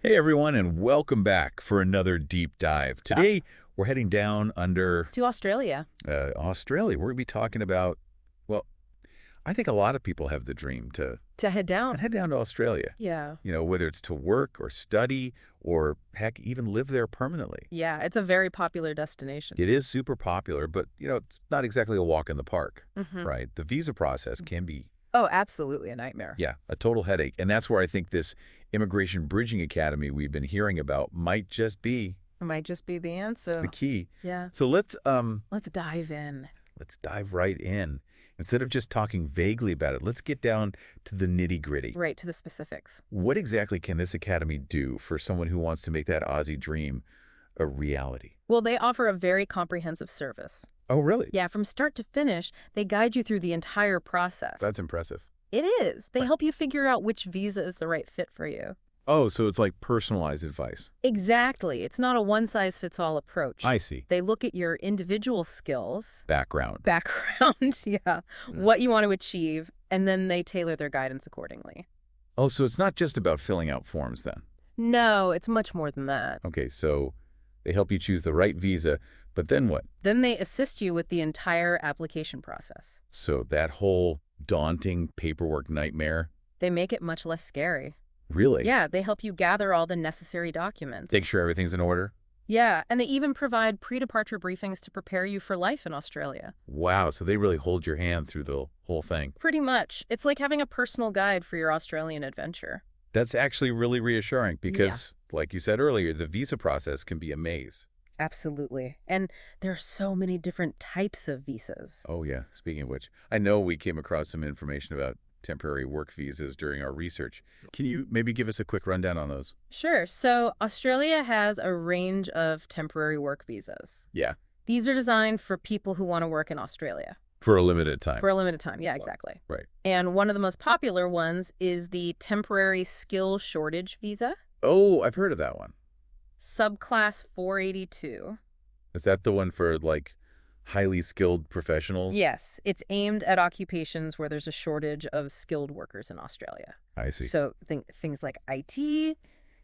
Hey everyone, and welcome back for another deep dive. Today, we're heading down under To Australia. Australia. We're going to be talking about, well, I think a lot of people have the dream to To head down. head down to Australia. Yeah. You know, whether it's to work or study or, heck, even live there permanently. Yeah, it's a very popular destination. It is super popular, but, it's not exactly a walk in the park, Hmm. right? The visa process can be, Oh, absolutely a nightmare. yeah, a total headache. And that's where I think this Immigration Bridging Academy we've been hearing about might just be It might just be the the answer. key. Yeah. So let's Let's dive in. dive right in. Instead of just talking vaguely about it, let's get down to the nitty-gritty. Right to the specifics. What exactly can this academy do for someone who wants to make that Aussie dream a reality? Well, they offer a very comprehensive service. Oh, really? Yeah, from start to finish, they guide you through the entire process. That's impressive. It is. They Right. help you figure out which visa is the right fit for you. Oh, so it's like personalized advice. Exactly. It's not a one-size-fits-all approach. I see. They look at your individual skills, Background. background, yeah, what you want to achieve, and then they tailor their guidance accordingly. Oh, so it's not just about filling out forms then. No, it's much more than that. Okay, so they help you choose the right visa, but then what? Then they assist you with the entire application process. So that whole daunting paperwork nightmare? They make it much less scary. Really? Yeah, they help you gather all the necessary documents. Make sure everything's in order? Yeah, and they even provide pre-departure briefings to prepare you for life in Australia. Wow, so they really hold your hand through the whole thing. Pretty much. It's like having a personal guide for your Australian adventure. That's actually really reassuring because, like you said earlier, the visa process can be a maze. Absolutely. And there are so many different types of visas. Oh, yeah. Speaking of which, I know we came across some information about temporary work visas during our research. Can you maybe give us a quick rundown on those? Sure. So Australia has a range of temporary work visas. Yeah. These are designed for people who want to work in Australia For a limited time. for a limited time. Yeah, exactly. Right. And one of the most popular ones is the temporary skill shortage visa, Oh, I've heard of that one. subclass 482. Is that the one for, like, highly skilled professionals? Yes, it's aimed at occupations where there's a shortage of skilled workers in Australia. I see. So things like IT,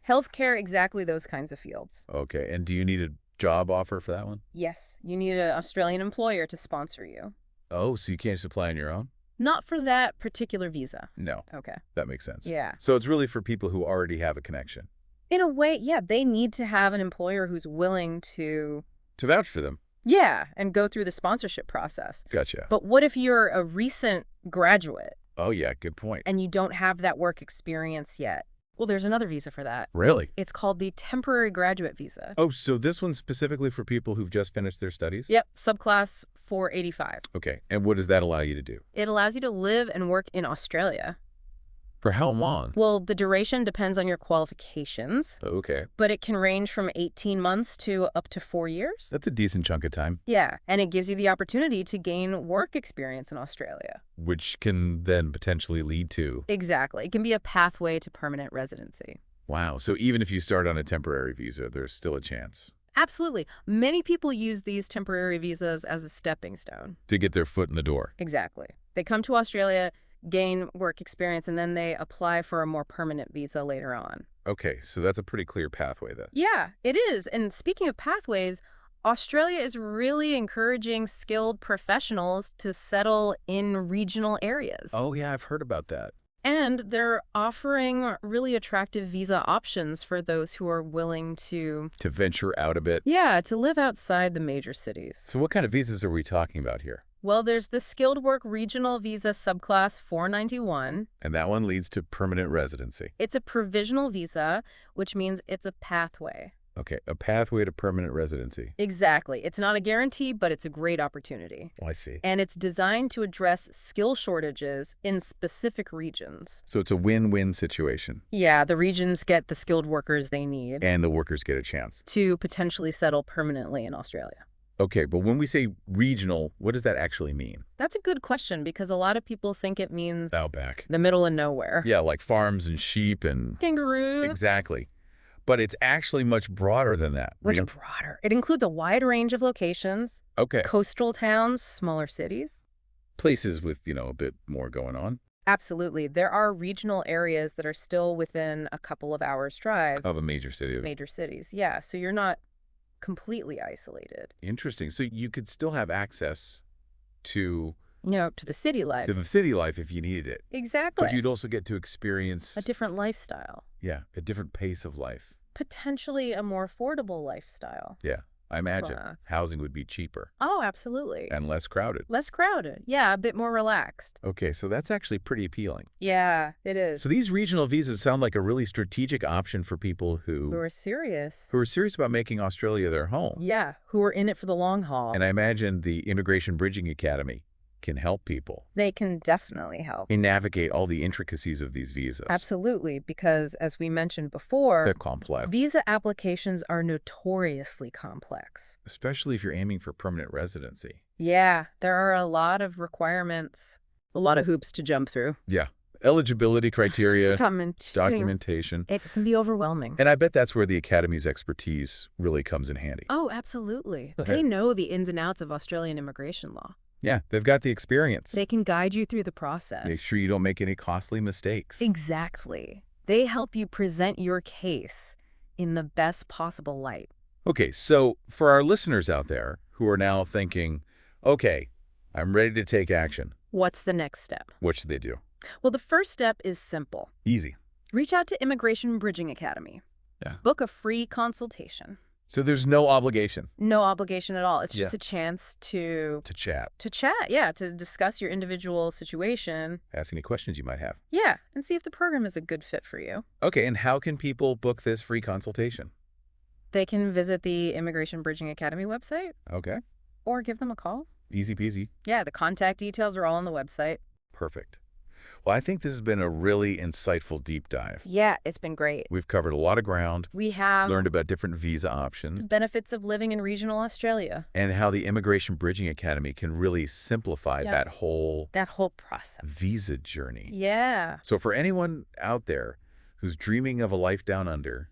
healthcare, exactly those kinds of fields. Okay. And do you need a job offer for that one? Yes, you need an Australian employer to sponsor you. Oh, so you can't just apply on your own? Not for that particular visa. No, Okay. that makes sense. Yeah. So it's really for people who already have a connection. In a way, yeah, they need to have an employer who's willing to, To vouch for them. yeah, and go through the sponsorship process. Gotcha. But what if you're a recent graduate Oh, yeah, good point. and you don't have that work experience yet? Well, there's another visa for that. Really? It's called the temporary graduate visa. Oh, so this one's specifically for people who've just finished their studies? Yep, subclass 485. Okay. And what does that allow you to do? It allows you to live and work in Australia. For how long? Well, the duration depends on your qualifications, Okay. but it can range from 18 months to up to 4 years. That's a decent chunk of time, Yeah, and it gives you the opportunity to gain work experience in Australia. which can then potentially lead to... Exactly. It can be a pathway to permanent residency. Wow. So even if you start on a temporary visa, there's still a chance Absolutely. Many people use these temporary visas as a stepping stone. to get their foot in the door. Exactly. They come to Australia, gain work experience, and then they apply for a more permanent visa later on. Okay. So that's a pretty clear pathway then. Yeah, it is. And speaking of pathways, Australia is really encouraging skilled professionals to settle in regional areas. Oh, yeah, I've heard about that. And they're offering really attractive visa options for those who are willing to, To venture out a bit. yeah, to live outside the major cities. So what kind of visas are we talking about here? Well, there's the skilled work regional visa subclass 491. And that one leads to permanent residency. It's a provisional visa, which means it's a pathway. Okay, a pathway to permanent residency. Exactly. It's not a guarantee, but it's a great opportunity. Oh, I see. And it's designed to address skill shortages in specific regions. So it's a win-win situation. Yeah, the regions get the skilled workers they need And the workers get a chance. to potentially settle permanently in Australia. Okay, but when we say regional, what does that actually mean? That's a good question because a lot of people think it means Outback. the middle of nowhere. Yeah, like farms and sheep and... Kangaroo. Exactly. But it's actually much broader than that. Much broader. It includes a wide range of locations, Okay. coastal towns, smaller cities. Places with, a bit more going on. Absolutely. There are regional areas that are still within a couple of hours' drive. Of a major city. Major cities, yeah. So you're not completely isolated. Interesting. So you could still have access to To the city life. the city life if you needed it. Exactly. But you'd also get to experience, A different lifestyle. yeah, a different pace of life. Potentially a more affordable lifestyle. Yeah, I imagine Wow. housing would be cheaper Oh, absolutely. and less crowded. Less crowded. Yeah, a bit more relaxed. Okay, so that's actually pretty appealing. Yeah, it is. So these regional visas sound like a really strategic option for people Who are serious. who are serious about making Australia their home. Yeah, who are in it for the long haul. And I imagine the Immigration Bridging Academy can help people They can definitely help. and navigate all the intricacies of these visas. Absolutely, because as we mentioned before, They're complex, visa applications are notoriously complex. especially if you're aiming for permanent residency. Yeah, there are a lot of requirements, a lot of hoops to jump through. Yeah, eligibility criteria, Documentation. documentation. It can be overwhelming. And I bet that's where the Academy's expertise really comes in handy. Oh, absolutely. Okay. They know the ins and outs of Australian immigration law. Yeah, they've got the experience. They can guide you through the process. Make sure you don't make any costly mistakes. Exactly. They help you present your case in the best possible light. Okay, so for our listeners out there who are now thinking, okay, I'm ready to take action, What's the next step? what should they do? Well, the first step is simple. Easy. Reach out to Immigration Bridging Academy. Yeah. Book a free consultation. So there's no obligation No obligation at all. It's just Yeah. a chance to to chat, chat, yeah, to discuss your individual situation. ask any questions you might have. Yeah, and see if the program is a good fit for you. Okay, and how can people book this free consultation? They can visit the Immigration Bridging Academy website Okay, or give them a call. easy peasy. Yeah, the contact details are all on the website. Perfect. Well, I think this has been a really insightful deep dive. Yeah, it's been great. We've covered a lot of ground, We have learned about different visa options, benefits of living in regional Australia. and how the Immigration Bridging Academy can really simplify Yeah. that whole That whole process. visa journey. Yeah. So for anyone out there who's dreaming of a life down under,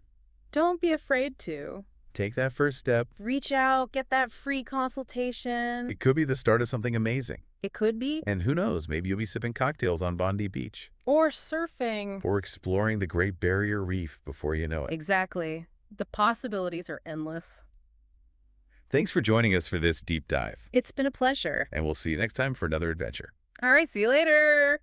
Don't be afraid to. take that first step. Reach out, get that free consultation. It could be the start of something amazing. It could be. And who knows, maybe you'll be sipping cocktails on Bondi Beach Or surfing. or exploring the Great Barrier Reef before you know it. Exactly. The possibilities are endless. Thanks for joining us for this deep dive, It's been a pleasure. and we'll see you next time for another adventure. All right, see you later.